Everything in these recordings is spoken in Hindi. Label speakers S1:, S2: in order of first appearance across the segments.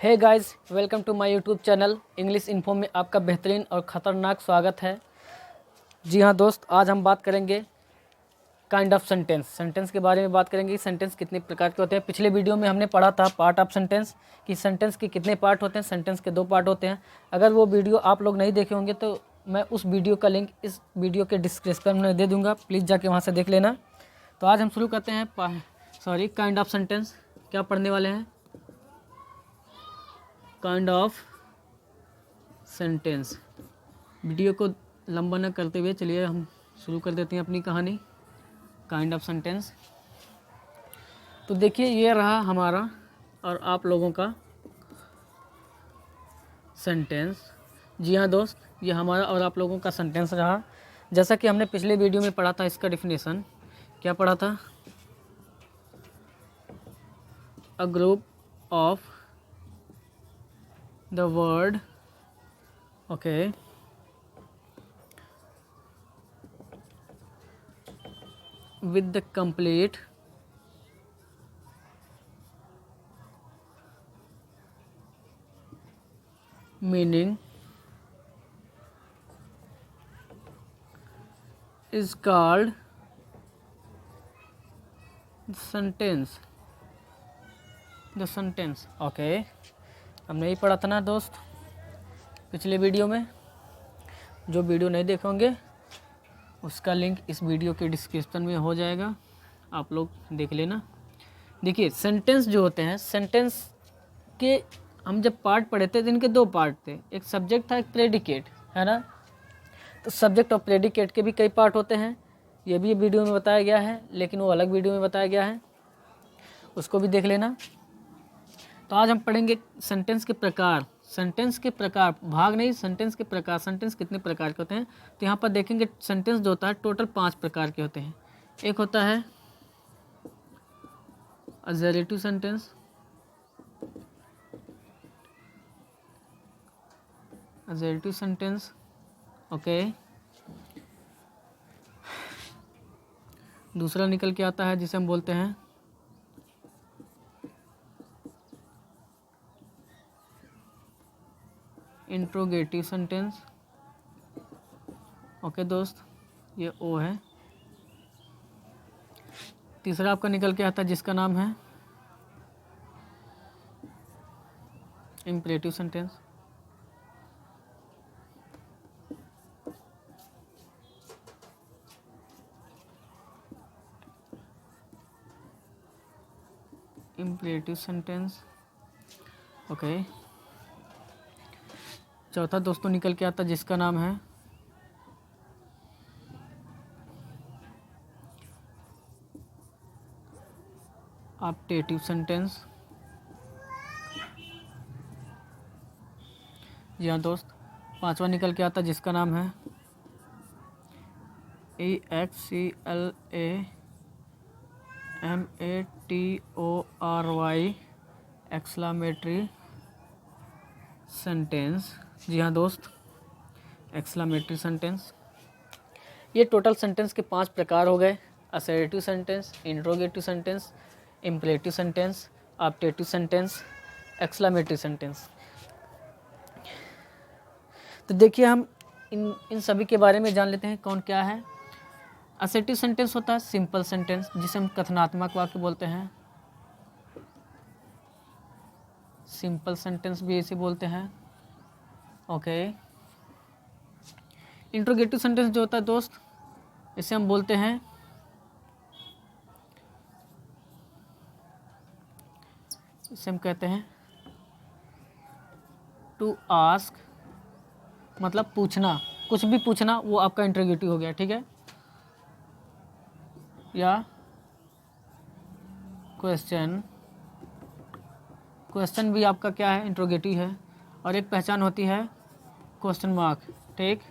S1: Hey guys, welcome to my YouTube channel English Info में आपका बेहतरीन और ख़तरनाक स्वागत है। जी हाँ दोस्त, आज हम बात करेंगे काइंड ऑफ सेंटेंस के बारे में बात करेंगे। सेंटेंस कितने प्रकार के होते हैं। पिछले वीडियो में हमने पढ़ा था पार्ट ऑफ सेंटेंस कि सेंटेंस के कितने पार्ट होते हैं। सेंटेंस के 2 पार्ट होते हैं। अगर वो वीडियो आप लोग नहीं देखे होंगे तो मैं उस वीडियो का लिंक इस वीडियो के डिस्क्रिप्शन में दे दूँगा, प्लीज़ जाके वहाँ से देख लेना। तो आज हम शुरू करते हैं काइंड ऑफ सेंटेंस। क्या पढ़ने वाले हैं? Kind of sentence. वीडियो को लंबा न करते हुए चलिए हम शुरू कर देते हैं अपनी कहानी काइंड ऑफ सेंटेंस। तो देखिए, ये रहा हमारा और आप लोगों का सेंटेंस। जी हाँ दोस्त, ये हमारा और आप लोगों का सेंटेंस रहा। जैसा कि हमने पिछले वीडियो में पढ़ा था, इसका डेफिनेशन क्या पढ़ा था? A group of the word with the complete meaning is called sentence. The sentence. Okay, हमने ही पढ़ा था ना दोस्त पिछले वीडियो में। जो वीडियो नहीं देखे होंगे उसका लिंक इस वीडियो के डिस्क्रिप्शन में हो जाएगा, आप लोग देख लेना। देखिए, सेंटेंस जो होते हैं, सेंटेंस के हम जब पार्ट पढ़े थे तो इनके 2 पार्ट थे। एक सब्जेक्ट था, एक प्रेडिकेट, है ना। तो सब्जेक्ट और प्रेडिकेट के भी कई पार्ट होते हैं। ये भी वीडियो में बताया गया है, लेकिन वो अलग वीडियो में बताया गया है, उसको भी देख लेना। तो आज हम पढ़ेंगे सेंटेंस के प्रकार। सेंटेंस के प्रकार, भाग नहीं, सेंटेंस के प्रकार। सेंटेंस कितने प्रकार के होते हैं तो यहाँ पर देखेंगे सेंटेंस जो होता है टोटल 5 प्रकार के होते हैं। एक होता है अजेरेटिव सेंटेंस, अजेरेटिव सेंटेंस, ओके। दूसरा निकल के आता है जिसे हम बोलते हैं इंट्रोगेटिव सेंटेंस, ओके दोस्त, ये ओ है। तीसरा आपका निकल के आता है जिसका नाम है imperative sentence, imperative sentence, okay. चौथा दोस्तों निकल के आता जिसका नाम है ऑप्टेटिव सेंटेंस। जी हाँ दोस्त, पांचवा निकल के आता जिसका नाम है EXCLAMATORY, एक्सक्लामेटरी सेंटेंस। जी हाँ दोस्त, एक्सक्लामेटरी सेंटेंस। ये टोटल सेंटेंस के 5 प्रकार हो गए। Assertive sentence, interrogative sentence, imperative sentence, optative sentence, exclamatory sentence. तो देखिए, हम इन सभी के बारे में जान लेते हैं कौन क्या है। असर्टिव सेंटेंस होता है सिंपल सेंटेंस, जिसे हम कथनात्मक वाक्य बोलते हैं। सिंपल सेंटेंस भी इसे बोलते हैं, ओके। इंट्रोगेटिव सेंटेंस जो होता है दोस्त, इसे हम बोलते हैं इसे हम कहते हैं टू आस्क, मतलब पूछना, कुछ भी पूछना, वो आपका इंट्रोगेटिव हो गया, ठीक है। या क्वेश्चन, क्वेश्चन भी आपका क्या है, इंट्रोगेटिव है। और एक पहचान होती है क्वेश्चन मार्क, ठीक,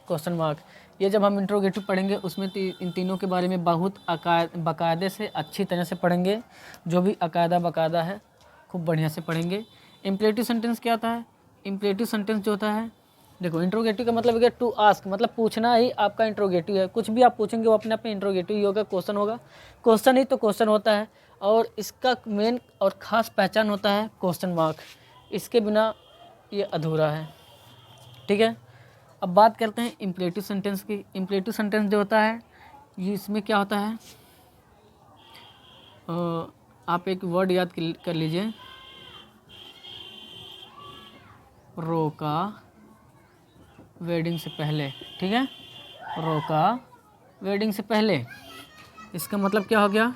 S1: क्वेश्चन मार्क। ये जब हम इंट्रोगेटिव पढ़ेंगे उसमें इन तीनों के बारे में बहुत बाकायदे से अच्छी तरह से पढ़ेंगे। जो भी बाकायदा है खूब बढ़िया से पढ़ेंगे। इम्परेटिव सेंटेंस क्या होता है? इम्परेटिव सेंटेंस जो होता है, देखो, इंट्रोगेटिव का मतलब है टू आस्क, मतलब पूछना ही आपका इंट्रोगेटिव है। कुछ भी आप पूछेंगे वो अपने आप में इंट्रोगेटिव ही होगा, क्वेश्चन होगा। क्वेश्चन ही तो क्वेश्चन होता है। और इसका मेन और ख़ास पहचान होता है क्वेश्चन मार्क। इसके बिना ये अधूरा है। ठीक है, अब बात करते हैं इम्परेटिव सेंटेंस की। इम्परेटिव सेंटेंस जो होता है ये इसमें क्या होता है, आप एक वर्ड याद कर लीजिए, रोका वेडिंग से पहले। ठीक है, रोका वेडिंग से पहले, इसका मतलब क्या हो गया,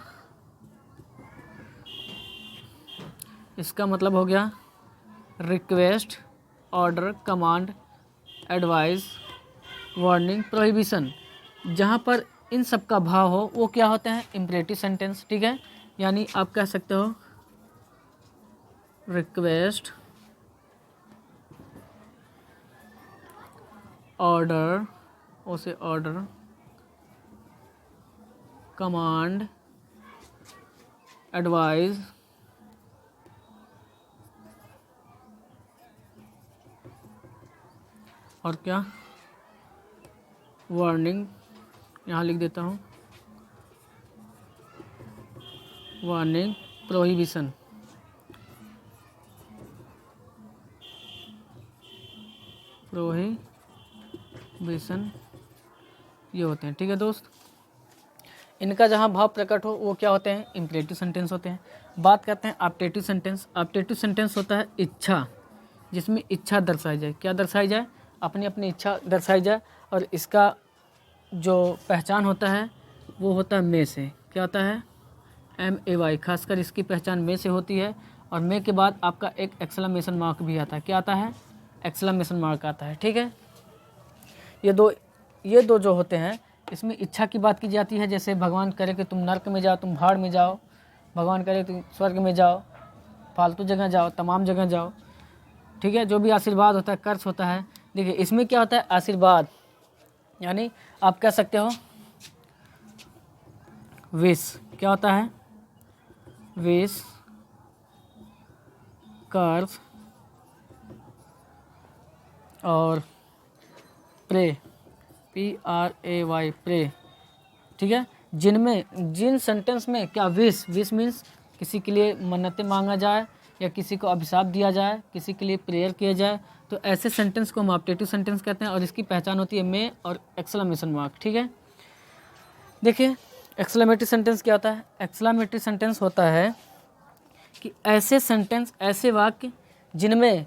S1: इसका मतलब हो गया request, order, command, advice, warning, prohibition. जहाँ पर इन सब का भाव हो वो क्या होते हैं, इम्परेटिव सेंटेंस। ठीक है, यानी आप कह सकते हो रिक्वेस्ट, ऑर्डर, उसे ऑर्डर, कमांड, एडवाइस, और क्या, वार्निंग, यहाँ लिख देता हूँ, वार्निंग, प्रोहिबिशन। प्रोहिबिशन ये होते हैं। ठीक है दोस्त, इनका जहाँ भाव प्रकट हो वो क्या होते हैं, इम्परेटिव सेंटेंस होते हैं। बात करते हैं ऑप्टेटिव सेंटेंस। ऑप्टेटिव सेंटेंस होता है इच्छा, जिसमें इच्छा दर्शाई जाए। क्या दर्शाई जाए, अपनी अपनी इच्छा दर्शाई जाए। और इसका जो पहचान होता है वो होता है में से। क्या होता है, MAY, खासकर इसकी पहचान में से होती है। और में के बाद आपका एक एक्सक्लेमेशन मार्क भी आता है। क्या आता है, एक्सक्लेमेशन मार्क आता है। ठीक है, ये दो जो होते हैं इसमें इच्छा की बात की जाती है। जैसे भगवान करे कि तुम नर्क में जाओ, तुम भाड़ में जाओ, भगवान करे तुम स्वर्ग में जाओ, फालतू जगह जाओ, तमाम जगह जाओ। ठीक है, जो भी आशीर्वाद होता है, कर्ज होता है। देखिए इसमें क्या होता है, आशीर्वाद, यानी आप कह सकते हो विश। क्या होता है, विश, कर्ज और प्रे, PRAY, प्रे। ठीक है, जिन सेंटेंस में क्या विश मीन्स किसी के लिए मन्नतें मांगा जाए या किसी को अभिशाप दिया जाए, किसी के लिए प्रेयर किया जाए, तो ऐसे सेंटेंस को हम ऑप्टेटिव सेंटेंस कहते हैं। और इसकी पहचान होती है में और एक्सक्लेमेशन मार्क। ठीक है, देखिए एक्सक्लेमेटरी सेंटेंस क्या होता है। एक्सक्लेमेटरी सेंटेंस होता है कि ऐसे सेंटेंस, ऐसे वाक्य जिनमें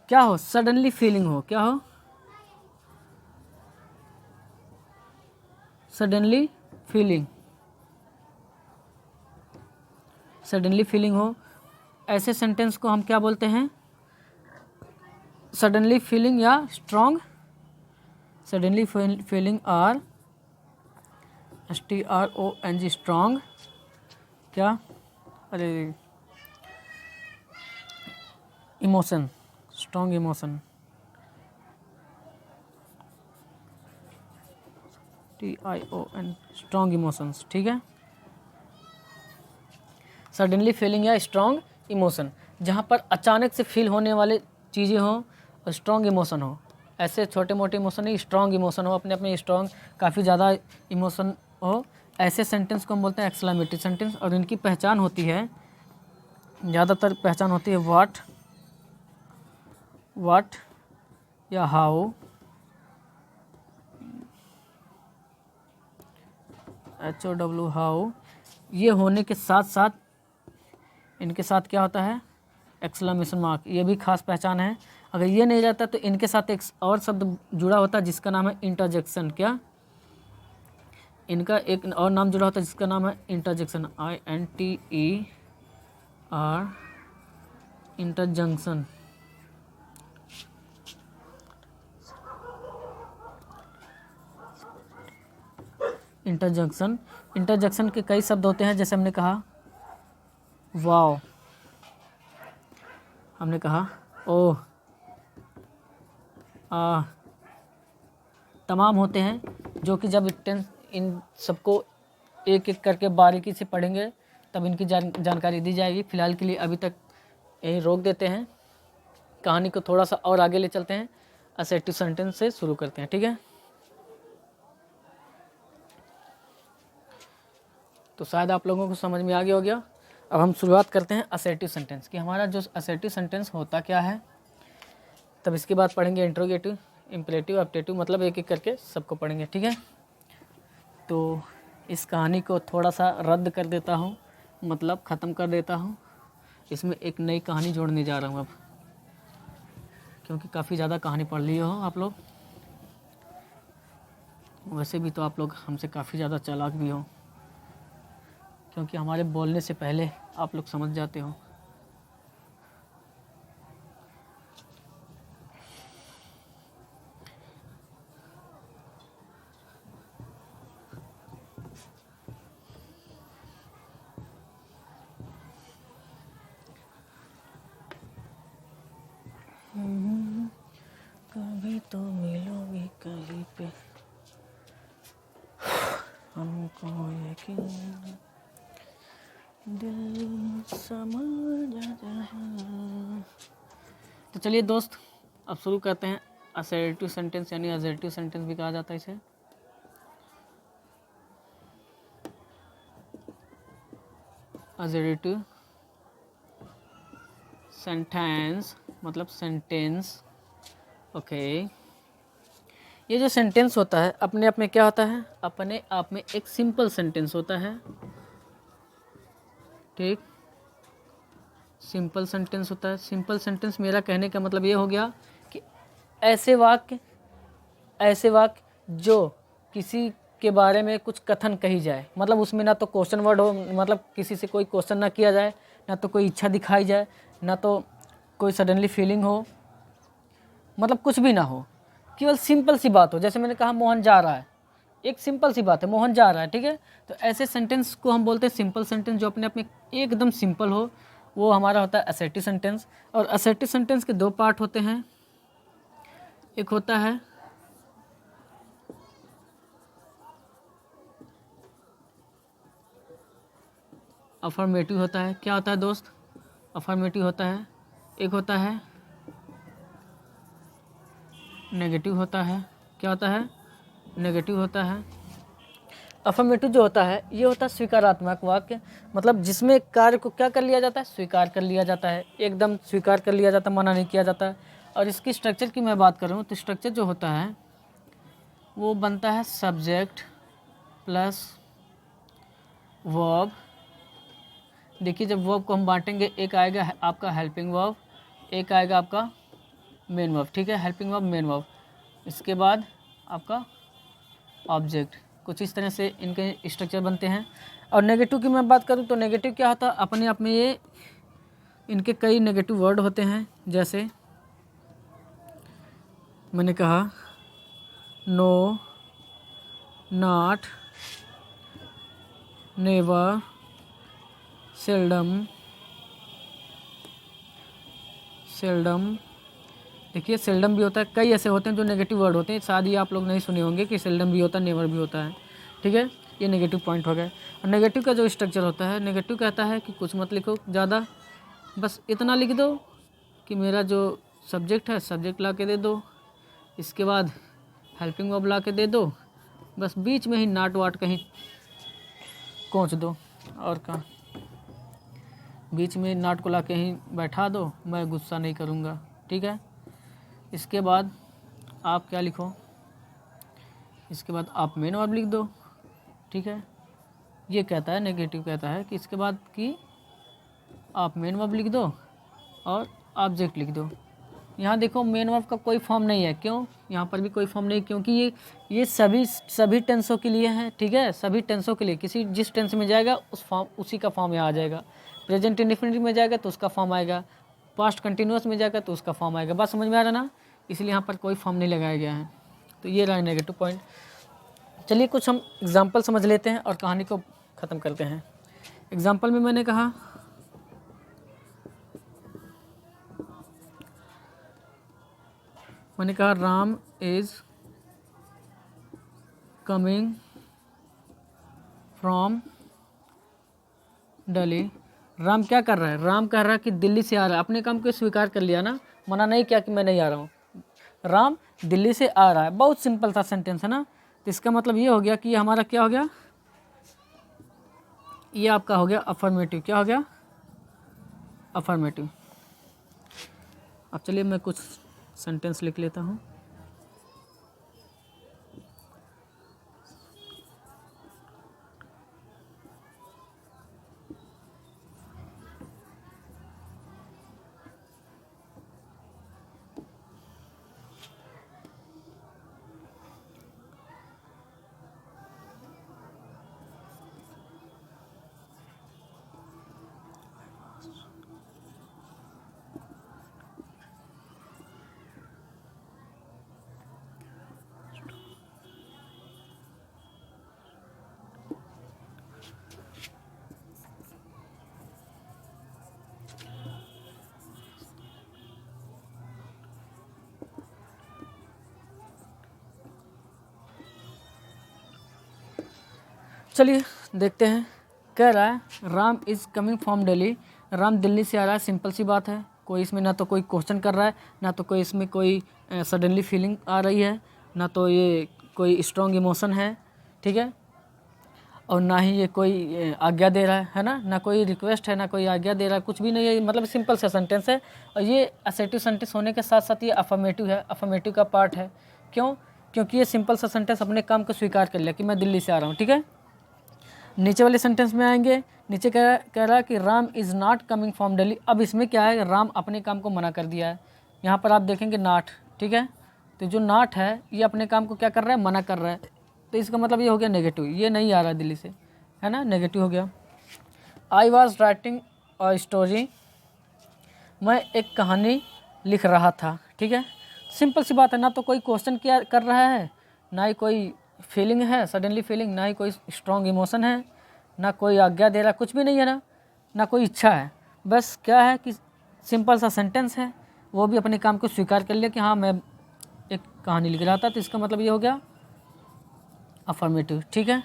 S1: क्या हो, सडनली फीलिंग हो। क्या हो, सडनली फीलिंग, सडनली फीलिंग हो। ऐसे सेंटेंस को हम क्या बोलते हैं, सडनली फीलिंग या स्ट्रॉन्ग, सडनली फीलिंग और STRONG, स्ट्रॉन्ग। क्या, अरे emotion, strong emotion, TION, strong emotions. ठीक है, सडनली फीलिंग या स्ट्रॉन्ग इमोशन, जहाँ पर अचानक से फील होने वाले चीज़ें हों और स्ट्रॉन्ग इमोशन हो। ऐसे छोटे मोटे इमोशन नहीं, स्ट्रॉन्ग इमोशन हो, अपने अपने स्ट्रॉन्ग, काफ़ी ज़्यादा इमोशन हो। ऐसे सेंटेंस को हम बोलते हैं एक्सक्लेमेटरी सेंटेंस। और इनकी पहचान होती है, ज़्यादातर पहचान होती है व्हाट या हाउ, HOW, हाउ। ये होने के साथ साथ इनके साथ क्या होता है, एक्सक्लेमेशन मार्क। ये भी खास पहचान है। अगर ये नहीं रहता तो इनके साथ एक और शब्द जुड़ा होता है जिसका नाम है इंटरजेक्शन। क्या, इनका एक और नाम जुड़ा होता है जिसका नाम है इंटरजेक्शन, INTER, इंटरजंक्शन। इंटरजेक्शन के कई शब्द होते हैं। जैसे हमने कहा वाओ, हमने कहा ओह, तमाम होते हैं जो कि जब इन सबको एक एक करके बारीकी से पढ़ेंगे तब इनकी जानकारी दी जाएगी। फ़िलहाल के लिए अभी तक यहीं रोक देते हैं, कहानी को थोड़ा सा और आगे ले चलते हैं। असर्टिव सेंटेंस से शुरू करते हैं। ठीक है, तो शायद आप लोगों को समझ में आ गया हो गया। अब हम शुरुआत करते हैं असर्टिव सेंटेंस कि हमारा जो असर्टिव सेंटेंस होता क्या है, तब इसके बाद पढ़ेंगे इंट्रोगेटिव, इम्परेटिव, ऑब्जेक्टिव, मतलब एक एक करके सबको पढ़ेंगे, ठीक है। तो इस कहानी को थोड़ा सा रद्द कर देता हूँ, मतलब ख़त्म कर देता हूँ। इसमें एक नई कहानी जोड़ने जा रहा हूँ अब, क्योंकि काफ़ी ज़्यादा कहानी पढ़ ली हो आप लोग। वैसे भी तो आप लोग हमसे काफ़ी ज़्यादा चालाक भी हो, क्योंकि हमारे बोलने से पहले आप लोग समझ जाते हो। कभी तो मिलोगी कहीं पे, हमको यकीन, दिल समझ जा। तो चलिए दोस्त, अब शुरू करते हैं। असर्टिव सेंटेंस यानी असर्टिव सेंटेंस भी कहा जाता है इसे। असर्टिव सेंटेंस मतलब सेंटेंस, ओके। ये जो सेंटेंस होता है अपने आप में क्या होता है, अपने आप में एक सिंपल सेंटेंस होता है, ठीक। सिंपल सेंटेंस होता है। सिंपल सेंटेंस मेरा कहने का मतलब ये हो गया कि ऐसे वाक्य जो किसी के बारे में कुछ कथन कही जाए, मतलब उसमें ना तो क्वेश्चन वर्ड हो, मतलब किसी से कोई क्वेश्चन ना किया जाए, ना तो कोई इच्छा दिखाई जाए, ना तो कोई सडनली फीलिंग हो, मतलब कुछ भी ना हो, केवल सिंपल सी बात हो। जैसे मैंने कहा मोहन जा रहा है, एक सिंपल सी बात है, मोहन जा रहा है, ठीक है। तो ऐसे सेंटेंस को हम बोलते हैं सिंपल सेंटेंस, जो अपने आप में एकदम सिंपल हो, वो हमारा होता है असर्टिव सेंटेंस। और असर्टिव सेंटेंस के दो पार्ट होते हैं, एक होता है अफर्मेटिव होता है। क्या होता है दोस्त? अफर्मेटिव होता है। एक होता है नेगेटिव होता है। क्या होता है? नेगेटिव होता है। अफर्मेटिव जो होता है ये होता है स्वीकारात्मक वाक्य, मतलब जिसमें कार्य को क्या कर लिया जाता है, स्वीकार कर लिया जाता है, एकदम स्वीकार कर लिया जाता है, मना नहीं किया जाता है। और इसकी स्ट्रक्चर की मैं बात करूँ तो स्ट्रक्चर जो होता है वो बनता है सब्जेक्ट प्लस वर्ब। देखिए जब वर्ब को हम बांटेंगे, एक आएगा आपका हेल्पिंग वर्ब, एक आएगा आपका मेन वर्ब, ठीक है। हेल्पिंग वर्ब, मेन वर्ब, इसके बाद आपका ऑब्जेक्ट। कुछ इस तरह से इनके स्ट्रक्चर बनते हैं। और नेगेटिव की मैं बात करूँ तो नेगेटिव क्या होता है, अपने आप में ये इनके कई नेगेटिव वर्ड होते हैं। जैसे मैंने कहा नो, नॉट, नेवर, सेल्डम। देखिए सेल्डम भी होता है, कई ऐसे होते हैं जो नेगेटिव वर्ड होते हैं, शायद ही आप लोग नहीं सुने होंगे कि सेल्डम भी होता है, नेवर भी होता है, ठीक है। ये नेगेटिव पॉइंट हो गए। और नेगेटिव का जो स्ट्रक्चर होता है, नेगेटिव कहता है कि कुछ मत लिखो ज़्यादा, बस इतना लिख दो कि मेरा जो सब्जेक्ट है सब्जेक्ट ला के दे दो, इसके बाद हेल्पिंग वर्ब ला के दे दो, बस बीच में ही नॉट वाट कहीं कोंच दो, और का बीच में नॉट को ला के ही बैठा दो, मैं गुस्सा नहीं करूँगा, ठीक है। इसके बाद आप क्या लिखो, इसके बाद आप मेन वर्ब लिख दो, ठीक है। ये कहता है नेगेटिव कहता है कि इसके बाद कि आप मेन वर्ब लिख दो और ऑब्जेक्ट लिख दो। यहाँ देखो मेन वर्ब का कोई फॉर्म नहीं है, क्यों? यहाँ पर भी कोई फॉर्म नहीं, क्योंकि ये सभी टेंसों के लिए है, ठीक है। सभी टेंसों के लिए, किसी जिस टेंस में जाएगा उसी का फॉर्म यहाँ आ जाएगा। प्रेजेंट इंडेफिनिट में जाएगा तो उसका फॉर्म आएगा, पास्ट कंटिन्यूस में जाएगा तो उसका फॉर्म आएगा। बात समझ में आ रहा ना? इसलिए यहाँ पर कोई फॉर्म नहीं लगाया गया है। तो ये रहा नेगेटिव पॉइंट। चलिए कुछ हम एग्जाम्पल समझ लेते हैं और कहानी को ख़त्म करते हैं। एग्जाम्पल में मैंने कहा Ram is coming from Delhi. Ram क्या कर रहा है? राम कह रहा है कि दिल्ली से आ रहा है। अपने काम को स्वीकार कर लिया ना, मना नहीं किया कि मैं नहीं आ रहा हूँ। राम दिल्ली से आ रहा है, बहुत सिंपल सा सेंटेंस है ना। तो इसका मतलब ये हो गया कि ये हमारा क्या हो गया, ये आपका हो गया अफर्मेटिव। क्या हो गया? अफर्मेटिव। अब चलिए मैं कुछ सेंटेंस लिख लेता हूँ। चलिए देखते हैं। कह रहा है Ram is coming from Delhi. Ram Delhi से आ रहा है। सिंपल सी बात है, कोई इसमें ना तो कोई क्वेश्चन कर रहा है, ना तो कोई इसमें कोई सडनली फीलिंग आ रही है, ना तो ये कोई स्ट्रॉन्ग इमोशन है, ठीक है, और ना ही ये कोई आज्ञा दे रहा है ना, ना कोई रिक्वेस्ट है, ना कोई आज्ञा दे रहा है, कुछ भी नहीं है। मतलब सिंपल सा सेंटेंस है, और ये असर्टिव सेंटेंस होने के साथ साथ ये अफर्मेटिव है, अफर्मेटिव का पार्ट है। क्यों? क्योंकि ये सिंपल सा सेंटेंस अपने काम को स्वीकार कर लिया कि मैं दिल्ली से आ रहा हूँ, ठीक है। नीचे वाले सेंटेंस में आएंगे। नीचे कह रहा है कि Ram is not coming from Delhi. अब इसमें क्या है, राम अपने काम को मना कर दिया है। यहाँ पर आप देखेंगे नॉट, ठीक है, तो जो नॉट है ये अपने काम को क्या कर रहा है, मना कर रहा है। तो इसका मतलब ये हो गया नेगेटिव, ये नहीं आ रहा है दिल्ली से, है ना, नेगेटिव हो गया। I was writing a story, मैं एक कहानी लिख रहा था, ठीक है। सिंपल सी बात है, ना तो कोई क्वेश्चन क्या कर रहा है, ना ही कोई फीलिंग है, सडनली फीलिंग, ना ही कोई स्ट्रॉन्ग इमोशन है, ना कोई आज्ञा दे रहा, कुछ भी नहीं है, ना कोई इच्छा है। बस क्या है कि सिंपल सा सेंटेंस है, वो भी अपने काम को स्वीकार कर लिया कि हाँ मैं एक कहानी लिख रहा था। तो इसका मतलब ये हो गया अफर्मेटिव, ठीक है।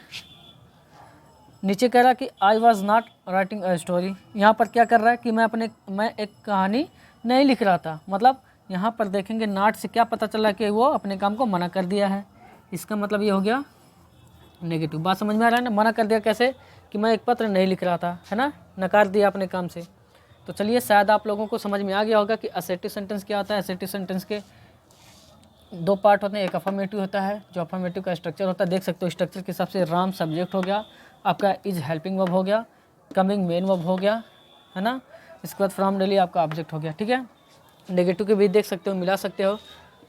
S1: नीचे कह रहा कि I was not writing a story. यहाँ पर क्या कर रहा है कि मैं एक कहानी नहीं लिख रहा था। मतलब यहाँ पर देखेंगे नॉट से क्या पता चला कि वो अपने काम को मना कर दिया है। इसका मतलब ये हो गया नेगेटिव। बात समझ में आ रहा है ना, मना कर दिया कैसे, कि मैं एक पत्र नहीं लिख रहा था, है ना, नकार दिया अपने काम से। तो चलिए शायद आप लोगों को समझ में आ गया होगा कि असर्टिव सेंटेंस क्या होता है। असर्टिव सेंटेंस के दो पार्ट होते हैं, एक अफर्मेटिव होता है, जो अफर्मेटिव का स्ट्रक्चर होता है, देख सकते हो स्ट्रक्चर के हिसाब से राम सब्जेक्ट हो गया, आपका इज हेल्पिंग वर्ब हो गया, कमिंग मेन वर्ब हो गया, है ना, इसके बाद फ्रॉम दिल्ली आपका ऑब्जेक्ट हो गया, ठीक है। नेगेटिव के भी देख सकते हो, मिला सकते हो,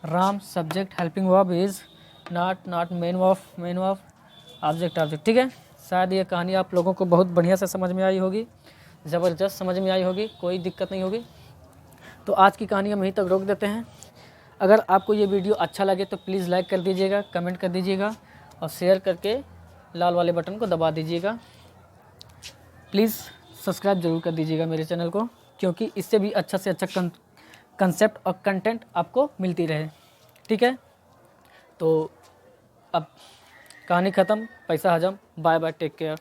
S1: Ram subject helping verb is not main verb object, ठीक है। शायद ये कहानी आप लोगों को बहुत बढ़िया से समझ में आई होगी, ज़बरदस्त समझ में आई होगी, कोई दिक्कत नहीं होगी। तो आज की कहानी हम यहीं तक रोक देते हैं। अगर आपको ये वीडियो अच्छा लगे तो प्लीज़ लाइक कर दीजिएगा, कमेंट कर दीजिएगा, और शेयर करके लाल वाले बटन को दबा दीजिएगा। प्लीज़ सब्सक्राइब ज़रूर कर दीजिएगा मेरे चैनल को, क्योंकि इससे भी अच्छा से अच्छा कंसेप्ट और कंटेंट आपको मिलती रहे, ठीक है। तो अब कहानी ख़त्म, पैसा हजम। Bye bye, take care.